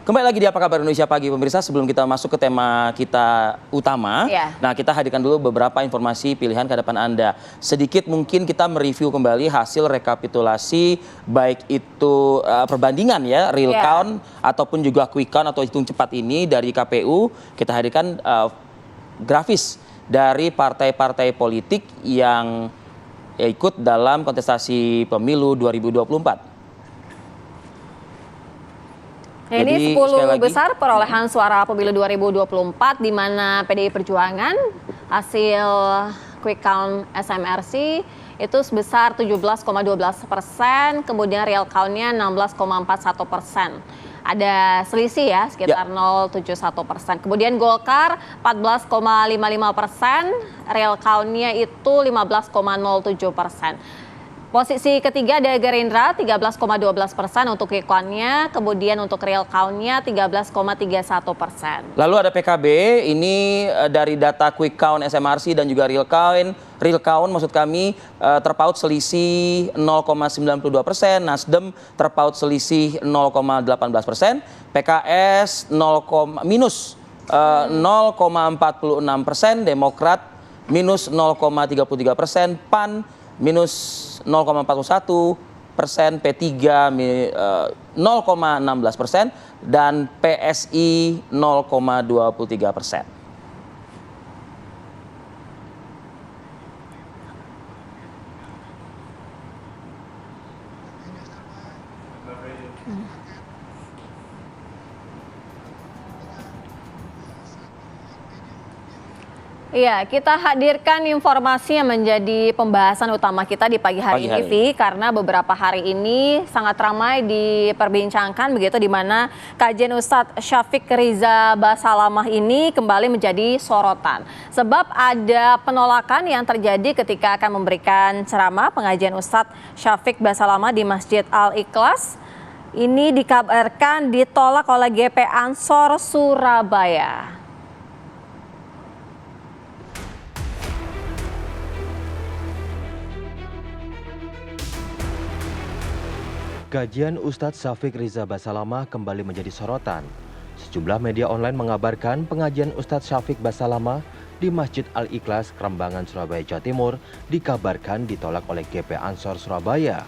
Kembali lagi di Apa Kabar Indonesia Pagi, pemirsa. Sebelum kita masuk ke tema kita utama, nah kita hadirkan dulu beberapa informasi pilihan ke depan Anda. Sedikit mungkin kita mereview kembali hasil rekapitulasi, baik itu perbandingan ya, real count, ataupun juga quick count atau hitung cepat ini dari KPU. Kita hadirkan grafis dari partai-partai politik yang ikut dalam kontestasi pemilu 2024. Ini 10 besar perolehan suara pemilu 2024 di mana PDI Perjuangan hasil quick count SMRC itu sebesar 17,12%, kemudian real count-nya 16,41%. Ada selisih ya sekitar 0,71%. Kemudian Golkar 14,55%, real count-nya itu 15,07%. Posisi ketiga ada Gerindra 13,12% untuk quick count-nya, kemudian untuk real count-nya 13,31%. Lalu ada PKB, ini dari data quick count SMRC dan juga real count maksud kami terpaut selisih 0,92%, Nasdem terpaut selisih 0,18%, PKS minus 0,46%, Demokrat minus 0,33%, PAN minus 0,41%, P3 0,16%, dan PSI 0,23%. Iya, kita hadirkan informasi yang menjadi pembahasan utama kita di pagi hari ini, Vi, karena beberapa hari ini sangat ramai diperbincangkan begitu, di mana kajian Ustadz Syafiq Riza Basalamah ini kembali menjadi sorotan. Sebab ada penolakan yang terjadi ketika akan memberikan ceramah pengajian Ustadz Syafiq Basalamah di Masjid Al-Ikhlas. Ini dikabarkan ditolak oleh GP Ansor Surabaya. Kajian Ustadz Syafiq Riza Basalamah kembali menjadi sorotan. Sejumlah media online mengabarkan pengajian Ustadz Syafiq Basalamah di Masjid Al-Ikhlas, Kerembangan, Surabaya, Jawa Timur dikabarkan ditolak oleh GP Ansor Surabaya.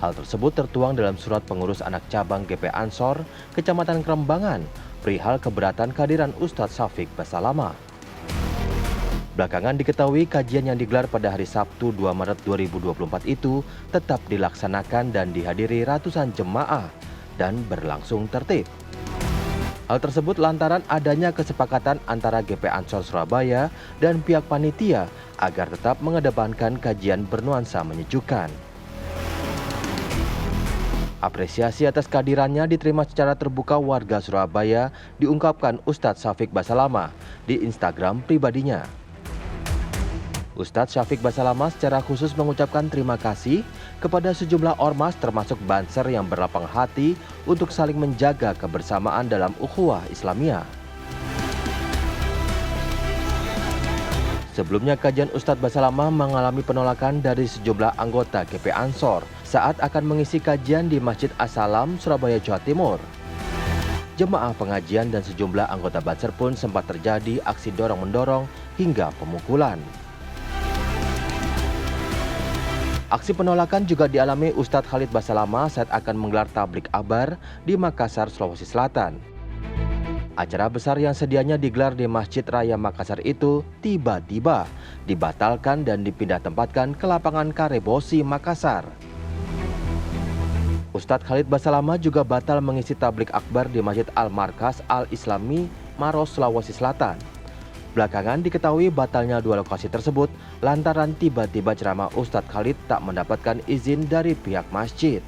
Hal tersebut tertuang dalam surat pengurus anak cabang GP Ansor, Kecamatan Kerembangan, perihal keberatan kehadiran Ustadz Syafiq Basalamah. Belakangan diketahui kajian yang digelar pada hari Sabtu 2 Maret 2024 itu tetap dilaksanakan dan dihadiri ratusan jemaah dan berlangsung tertib. Hal tersebut lantaran adanya kesepakatan antara GP Ansor Surabaya dan pihak panitia agar tetap mengedepankan kajian bernuansa menyejukkan. Apresiasi atas kehadirannya diterima secara terbuka warga Surabaya, diungkapkan Ustadz Syafiq Basalamah di Instagram pribadinya. Ustadz Syafiq Basalamah secara khusus mengucapkan terima kasih kepada sejumlah ormas termasuk Banser yang berlapang hati untuk saling menjaga kebersamaan dalam ukhuwah Islamiyah. Sebelumnya kajian Ustadz Basalamah mengalami penolakan dari sejumlah anggota GP Ansor saat akan mengisi kajian di Masjid As-Salam, Surabaya, Jawa Timur. Jemaah pengajian dan sejumlah anggota Banser pun sempat terjadi aksi dorong-mendorong hingga pemukulan. Aksi penolakan juga dialami Ustadz Khalid Basalamah saat akan menggelar tablik akbar di Makassar, Sulawesi Selatan. Acara besar yang sedianya digelar di Masjid Raya Makassar itu tiba-tiba dibatalkan dan dipindah tempatkan ke lapangan Karebosi, Makassar. Ustadz Khalid Basalamah juga batal mengisi tablik akbar di Masjid Al-Markas Al-Islami, Maros, Sulawesi Selatan. Belakangan diketahui batalnya dua lokasi tersebut lantaran tiba-tiba ceramah Ustadz Khalid tak mendapatkan izin dari pihak masjid.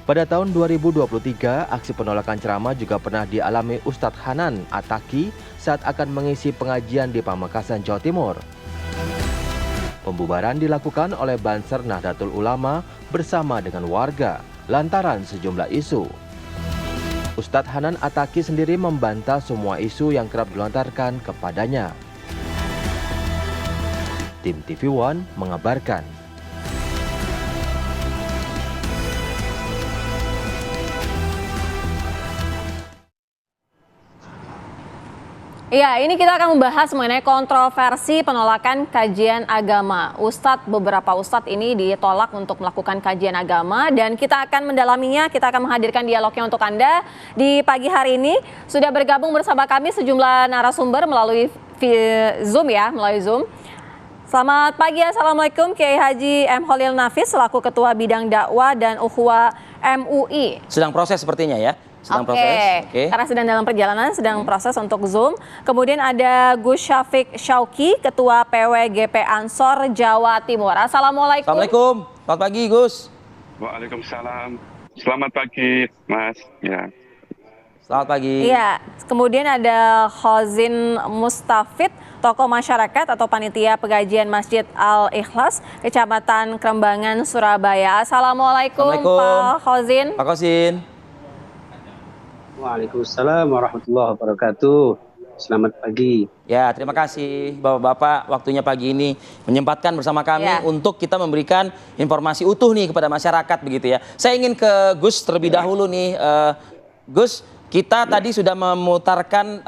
Pada tahun 2023, aksi penolakan ceramah juga pernah dialami Ustadz Hanan Ataki saat akan mengisi pengajian di Pamekasan, Jawa Timur. Pembubaran dilakukan oleh Banser Nahdlatul Ulama bersama dengan warga lantaran sejumlah isu. Ustadz Hanan Ataki sendiri membantah semua isu yang kerap dilontarkan kepadanya. Tim TV One mengabarkan. Ya, ini kita akan membahas mengenai kontroversi penolakan kajian agama. Beberapa ustadz ini ditolak untuk melakukan kajian agama dan kita akan mendalaminya, kita akan menghadirkan dialognya untuk Anda di pagi hari ini. Sudah bergabung bersama kami sejumlah narasumber melalui Zoom ya, melalui Zoom. Selamat pagi, Assalamualaikum Kiai Haji M. Holil Nafis selaku Ketua Bidang Dakwah dan Ukhuwah MUI. Sedang proses sepertinya ya? Oke. Karena sedang dalam perjalanan, sedang proses untuk Zoom. Kemudian ada Gus Syafiq Syauqi, Ketua PWGP Ansor Jawa Timur. Assalamualaikum. Assalamualaikum. Selamat pagi, Gus. Waalaikumsalam. Selamat pagi, Mas. Ya. Selamat pagi. Iya. Kemudian ada Khozin Mustafid, tokoh masyarakat atau panitia pengajian Masjid Al-Ikhlas, Kecamatan Krembangan, Surabaya. Assalamualaikum, Pak Khozin. Pak Khozin. Waalaikumsalam warahmatullahi wabarakatuh. Selamat pagi. Ya, terima kasih Bapak-Bapak waktunya pagi ini menyempatkan bersama kami untuk kita memberikan informasi utuh nih kepada masyarakat begitu ya. Saya ingin ke Gus terlebih dahulu nih. Gus, kita tadi sudah memutarkan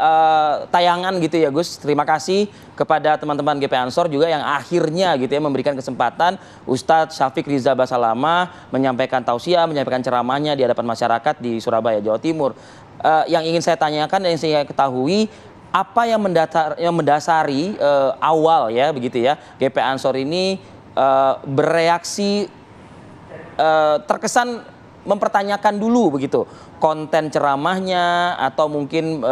tayangan gitu ya Gus. Terima kasih kepada teman-teman GP Ansor juga yang akhirnya gitu ya memberikan kesempatan Ustadz Syafiq Riza Basalamah menyampaikan tausiah, menyampaikan ceramahnya di hadapan masyarakat di Surabaya, Jawa Timur. Yang ingin saya tanyakan dan yang saya ketahui, apa yang mendasari awal ya begitu ya GP Ansor ini bereaksi terkesan mempertanyakan dulu begitu konten ceramahnya atau mungkin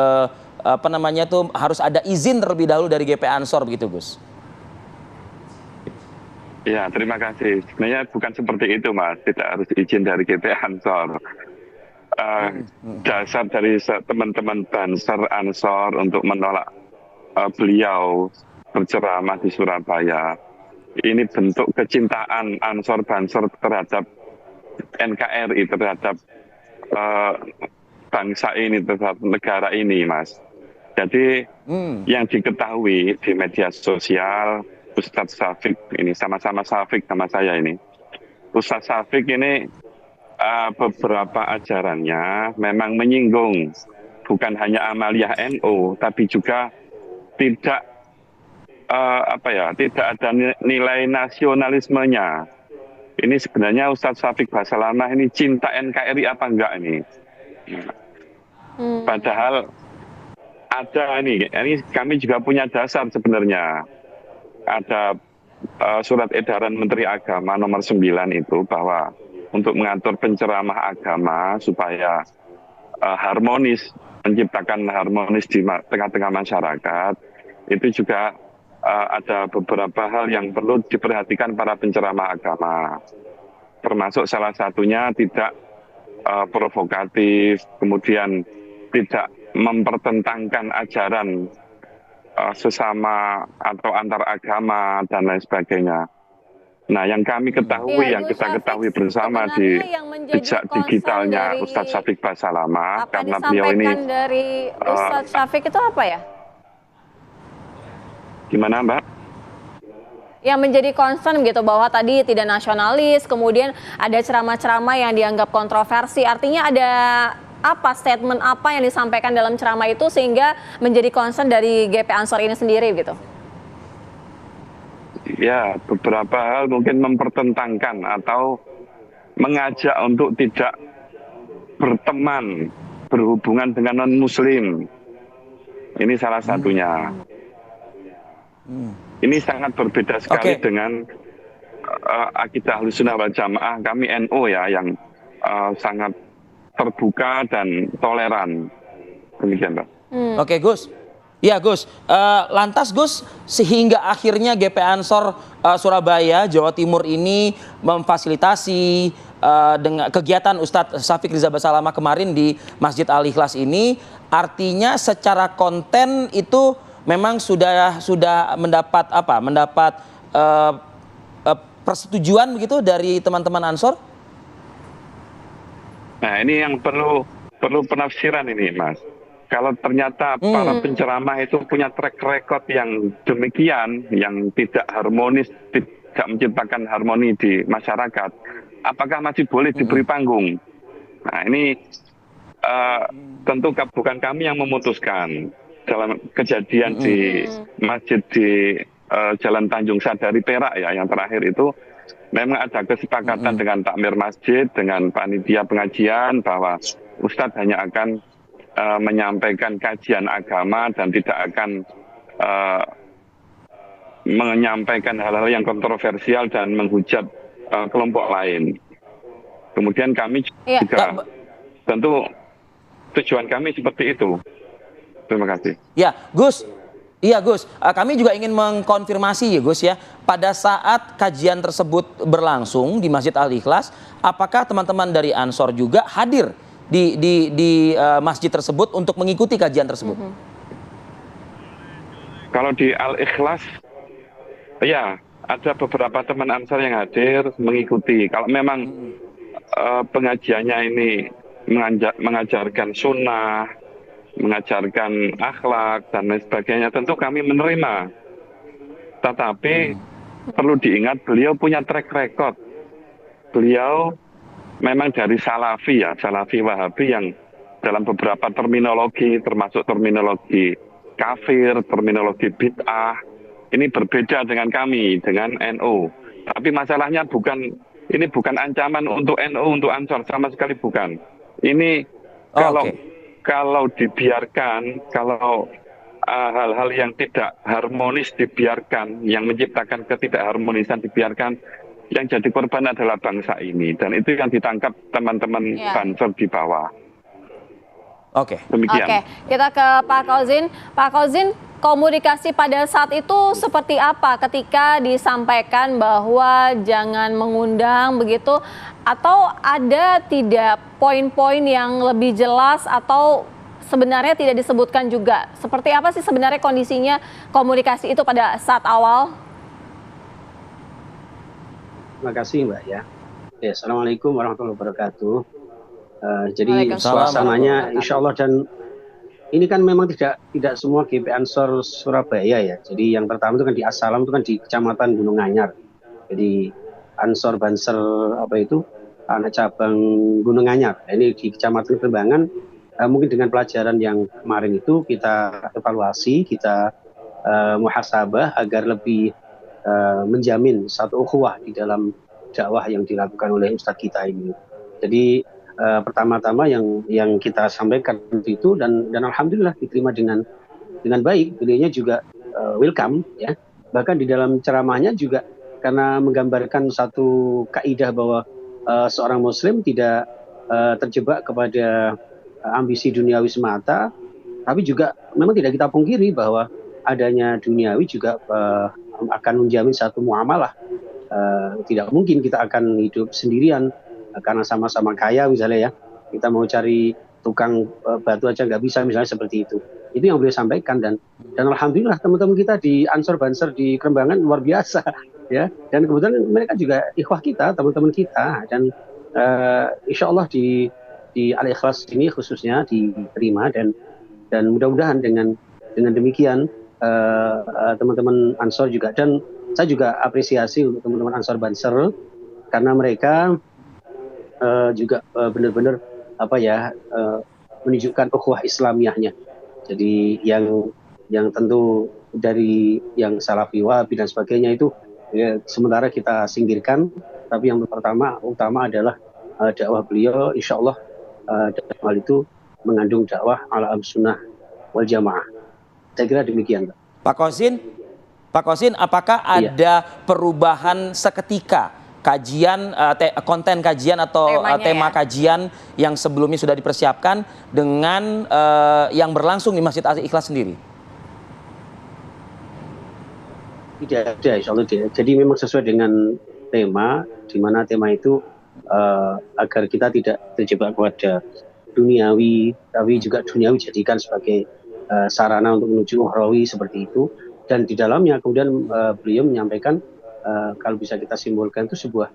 harus ada izin terlebih dahulu dari GP Ansor begitu Gus? Ya, terima kasih. Sebenarnya bukan seperti itu Mas, tidak harus izin dari GP Ansor. Dasar dari teman-teman Banser Ansor untuk menolak beliau berceramah di Surabaya. Ini bentuk kecintaan Ansor Banser terhadap NKRI, terhadap bangsa ini, terhadap negara ini, Mas. Jadi yang diketahui di media sosial, Ustadz Syafiq ini, sama-sama Syafiq sama saya ini. Ustadz Syafiq ini beberapa ajarannya memang menyinggung bukan hanya amaliyah NU, tapi juga tidak tidak ada nilai nasionalismenya. Ini sebenarnya Ustadz Syafiq Basalamah ini cinta NKRI apa enggak ini? Padahal ada ini kami juga punya dasar sebenarnya. Ada surat edaran Menteri Agama nomor 9 itu bahwa untuk mengatur penceramah agama supaya harmonis, menciptakan harmonis di tengah-tengah masyarakat, itu juga ada beberapa hal yang perlu diperhatikan para penceramah agama. Termasuk salah satunya tidak provokatif, kemudian tidak mempertentangkan ajaran sesama atau antar agama dan lain sebagainya. Nah, yang kami ketahui, yang kita ketahui bersama di jejak digitalnya Ustadz Syafiq Basalamah, karena beliau ini dari Ustadz Syafiq itu apa ya? Gimana, Mbak? Yang menjadi concern gitu bahwa tadi tidak nasionalis, kemudian ada ceramah-ceramah yang dianggap kontroversi. Artinya ada apa, statement apa yang disampaikan dalam ceramah itu sehingga menjadi concern dari GP Ansor ini sendiri gitu? Ya, beberapa hal mungkin mempertentangkan atau mengajak untuk tidak berteman, berhubungan dengan non-muslim. Ini salah satunya. Ini sangat berbeda sekali dengan akidah Ahlussunnah wal Jamaah. Kami NU ya yang sangat terbuka dan toleran. Demikian, Pak. Oke, Gus. Ya Gus, lantas Gus, sehingga akhirnya GP Ansor Surabaya, Jawa Timur ini memfasilitasi dengan kegiatan Ustadz Syafiq Riza Basalamah kemarin di Masjid Al-Ikhlas ini, artinya secara konten itu memang sudah mendapat persetujuan begitu dari teman-teman Ansor? Nah, ini yang perlu penafsiran ini, Mas. Kalau ternyata para penceramah itu punya track record yang demikian, yang tidak harmonis, tidak menciptakan harmoni di masyarakat, apakah masih boleh diberi panggung? Nah, ini tentu bukan kami yang memutuskan. dalam kejadian di masjid di Jalan Tanjung Sadari Perak ya, yang terakhir itu memang ada kesepakatan dengan takmir masjid, dengan panitia pengajian bahwa Ustadz hanya akan menyampaikan kajian agama dan tidak akan menyampaikan hal-hal yang kontroversial dan menghujat kelompok lain. Kemudian kami juga tentu tujuan kami seperti itu. Terima kasih. Ya, Gus. Iya, Gus. Kami juga ingin mengkonfirmasi ya, Gus ya. Pada saat kajian tersebut berlangsung di Masjid Al-Ikhlas, apakah teman-teman dari Ansor juga hadir di masjid tersebut untuk mengikuti kajian tersebut? Kalau di Al-Ikhlas, ya ada beberapa teman Ansor yang hadir mengikuti. Kalau memang pengajiannya ini mengajarkan sunnah, mengajarkan akhlak dan lain sebagainya, tentu kami menerima. Tetapi perlu diingat beliau punya track record. Beliau memang dari Salafi ya, Salafi Wahabi yang dalam beberapa terminologi, termasuk terminologi kafir, terminologi bid'ah, ini berbeda dengan kami, dengan NU. Tapi masalahnya ini bukan ancaman untuk NU, untuk Ansor, sama sekali bukan. Ini kalau dibiarkan, kalau hal-hal yang tidak harmonis dibiarkan, yang menciptakan ketidakharmonisan dibiarkan, yang jadi korban adalah bangsa ini. Dan itu yang ditangkap teman-teman Banser di bawah. Demikian. Kita ke Pak Kauzin. Pak Kauzin, komunikasi pada saat itu seperti apa ketika disampaikan bahwa jangan mengundang begitu, atau ada tidak poin-poin yang lebih jelas atau sebenarnya tidak disebutkan juga? Seperti apa sih sebenarnya kondisinya komunikasi itu pada saat awal? Terima kasih Mbak ya. Assalamualaikum warahmatullahi wabarakatuh. Jadi suasananya insya Allah, dan ini kan memang tidak semua GP Ansor Surabaya ya. Jadi yang pertama itu kan di Assalam, itu kan di Kecamatan Gunung Anyar. Jadi Ansor Banser anak cabang Gunung Anyar. Ini di Kecamatan Krembangan. Mungkin dengan pelajaran yang kemarin itu kita evaluasi, kita muhasabah agar lebih menjamin satu ukhuwah di dalam dakwah yang dilakukan oleh Ustadz kita ini. Jadi pertama-tama yang kita sampaikan itu dan alhamdulillah diterima dengan baik. Beliaunya juga welcome ya. Bahkan di dalam ceramahnya juga karena menggambarkan satu kaidah bahwa seorang muslim tidak terjebak kepada ambisi duniawi semata, tapi juga memang tidak kita pungkiri bahwa adanya duniawi juga akan menjamin satu muamalah. Tidak mungkin kita akan hidup sendirian karena sama-sama kaya misalnya ya, kita mau cari tukang batu aja nggak bisa misalnya, seperti itu. Itu yang beliau sampaikan, dan alhamdulillah teman-teman kita di Ansor Banser di Krembangan luar biasa ya, dan kebetulan mereka juga ikhwah kita, teman-teman kita, dan insya Allah di Al-Ikhlas ini khususnya diterima, dan mudah-mudahan dengan demikian teman-teman Ansor juga, dan saya juga apresiasi untuk teman-teman Ansor Banser karena mereka juga benar-benar menunjukkan ukhuwah Islamiyahnya. Jadi yang tentu dari yang Salafi Wahabi dan sebagainya itu ya, sementara kita singkirkan, tapi yang utama adalah dakwah beliau, insya Allah dalam hal itu mengandung dakwah ala sunnah wal jamaah. Saya kira demikian, Pak Kosin, apakah ada perubahan seketika kajian, konten kajian atau tema kajian yang sebelumnya sudah dipersiapkan dengan yang berlangsung di Masjid Al-Ikhlas sendiri? Tidak ada, insya Allah tidak. Jadi memang sesuai dengan tema, di mana tema itu agar kita tidak terjebak pada duniawi, tapi juga duniawi jadikan sebagai sarana untuk menuju ukhrawi, seperti itu. Dan di dalamnya kemudian beliau menyampaikan kalau bisa kita simbolkan itu sebuah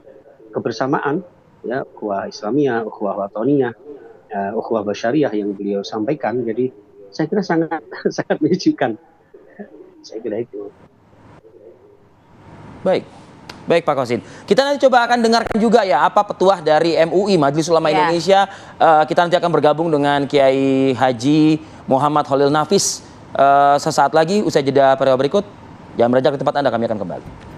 kebersamaan ya, ukhuwah Islamiyah, ukhuwah watoniyah, ukhuwah basyariah yang beliau sampaikan. Jadi saya kira sangat menyejukkan. Saya kira itu. Baik Pak Kosin. Kita nanti coba akan dengarkan juga ya apa petuah dari MUI Majelis Ulama Indonesia. Kita nanti akan bergabung dengan Kiai Haji Muhammad Holil Nafis Sesaat lagi usai jeda periode berikut, jangan beranjak di tempat Anda, kami akan kembali.